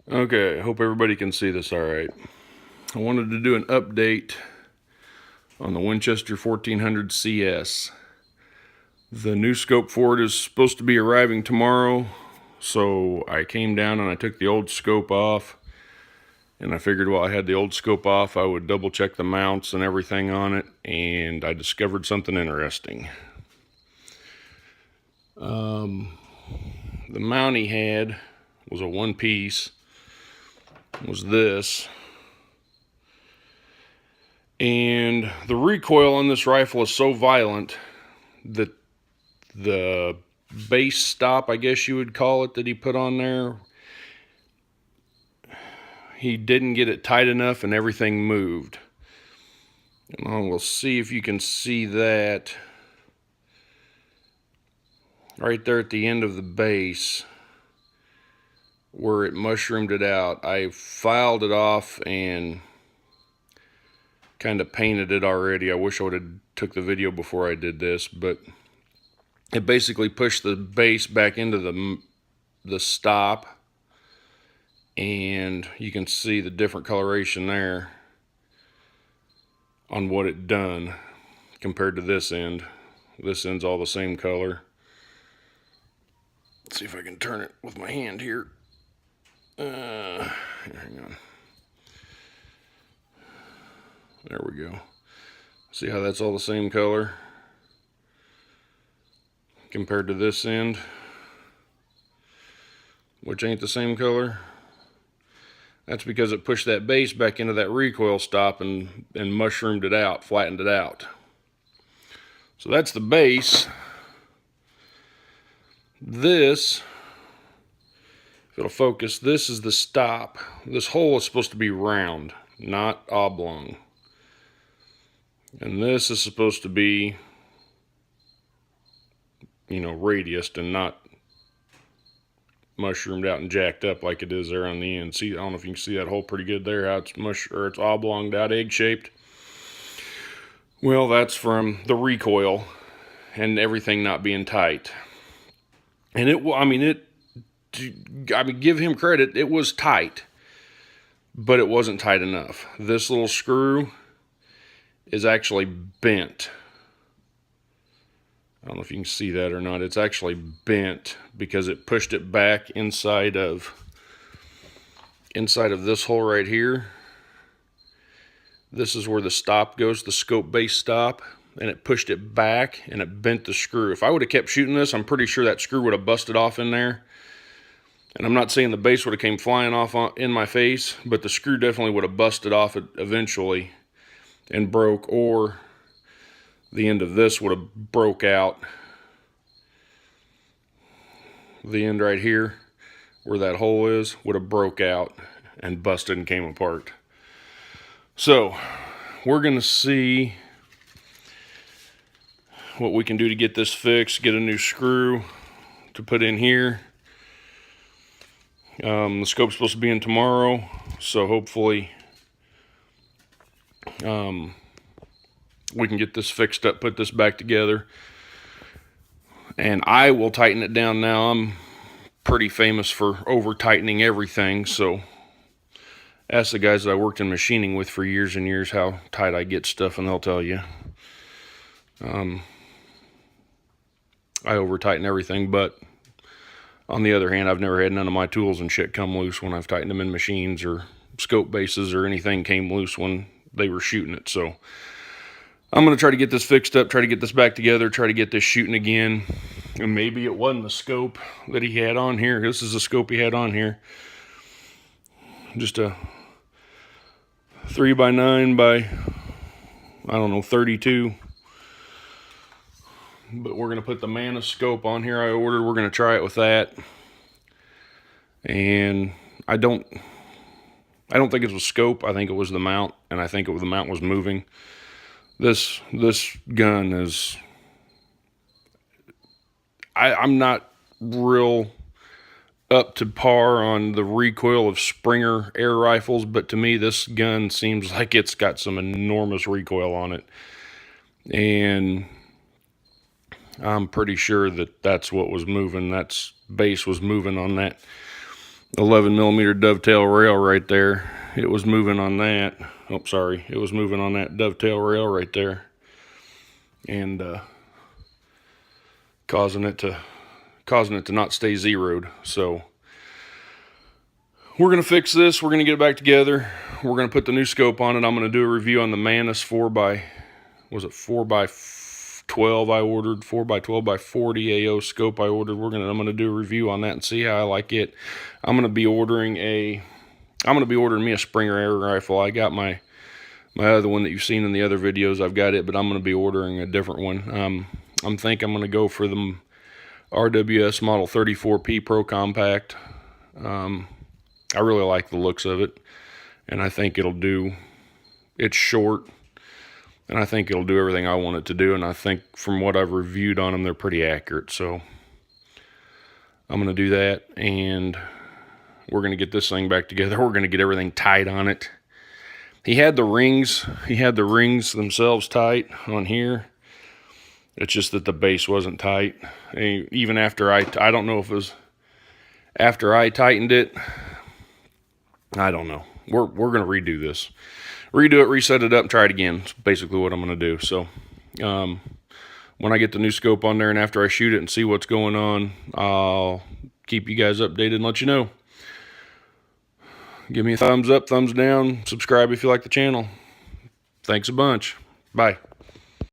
Okay, hope everybody can see this all right. I wanted to do an update on the Winchester 1400 CS. The new scope for it is supposed to be arriving tomorrow, so I came down and I took the old scope off, and I figured while I had the old scope off I would double check the mounts and everything on it, and I discovered something interesting. The mount he had was a one piece, was this, and the recoil on this rifle is so violent that the base stop, I guess you would call it, that he put on there, he didn't get it tight enough and everything moved. And we'll see if you can see that right there at the end of the base where it mushroomed it out. I filed it off and kind of painted it already. I wish I would have took the video before I did this, but it basically pushed the base back into the stop, and you can see the different coloration there on what it done compared to this end. This end's all the same color. Let's see if I can turn it with my hand here. Hang on. There we go. See how that's all the same color compared to this end, which ain't the same color? That's because it pushed that base back into that recoil stop and mushroomed it out, flattened it out. So that's the base. This, if it'll focus, this is the stop. This hole is supposed to be round, not oblong. And this is supposed to be, radiused and not mushroomed out and jacked up like it is there on the end. See, I don't know if you can see that hole pretty good there, how it's it's oblonged out, egg-shaped. Well, that's from the recoil and everything not being tight. And give him credit, it was tight, but it wasn't tight enough. This little screw is actually bent. I don't know if you can see that or not. It's actually bent because it pushed it back inside of this hole right here. This is where the stop goes, the scope base stop, and it pushed it back and it bent the screw. If I would have kept shooting this, I'm pretty sure that screw would have busted off in there. And I'm not saying the base would have came flying off in my face, but the screw definitely would have busted off eventually and broke, or the end of this would have broke out. The end right here where that hole is would have broke out and busted and came apart. So we're gonna see what we can do to get this fixed, get a new screw to put in here. The scope's supposed to be in tomorrow, so hopefully we can get this fixed up, put this back together, and I will tighten it down now. I'm pretty famous for over tightening everything, so ask the guys that I worked in machining with for years and years how tight I get stuff, and they'll tell you. I over tighten everything, but on the other hand, I've never had none of my tools and shit come loose when I've tightened them in machines, or scope bases or anything came loose when they were shooting it. So I'm going to try to get this fixed up, try to get this back together, try to get this shooting again. And maybe it wasn't the scope that he had on here. This is the scope he had on here. Just a 3x9 by, 32. But we're going to put the Mana scope on here I ordered. We're going to try it with that. And I don't think it was scope. I think it was the mount, and I think the mount was moving. This gun is, I'm not real up to par on the recoil of Springer air rifles, but to me this gun seems like it's got some enormous recoil on it. And I'm pretty sure that that's what was moving. That's base was moving on that 11mm dovetail rail right there. It was moving on that. Oh, sorry. It was moving on that dovetail rail right there. And causing it to not stay zeroed. So we're going to fix this. We're going to get it back together. We're going to put the new scope on it. I'm going to do a review on the Manus 4x12 I ordered, 4x12x40 AO scope I ordered. I'm going to do a review on that and see how I like it. I'm going to be ordering me a Springer air rifle. I got my other one that you've seen in the other videos. I've got it, but I'm going to be ordering a different one. I'm going to go for the RWS Model 34P Pro Compact. I really like the looks of it, and I think it's short, and I think it'll do everything I want it to do, and I think from what I've reviewed on them, they're pretty accurate. So I'm going to do that, and we're going to get this thing back together. We're going to get everything tight on it. He had the rings themselves tight on here. It's just that the base wasn't tight. And even after I don't know if it was after I tightened it. I don't know. We're going to redo this. Redo it, reset it up, and try it again. That's basically what I'm going to do. So when I get the new scope on there and after I shoot it and see what's going on, I'll keep you guys updated and let you know. Give me a thumbs up, thumbs down, subscribe if you like the channel. Thanks a bunch. Bye.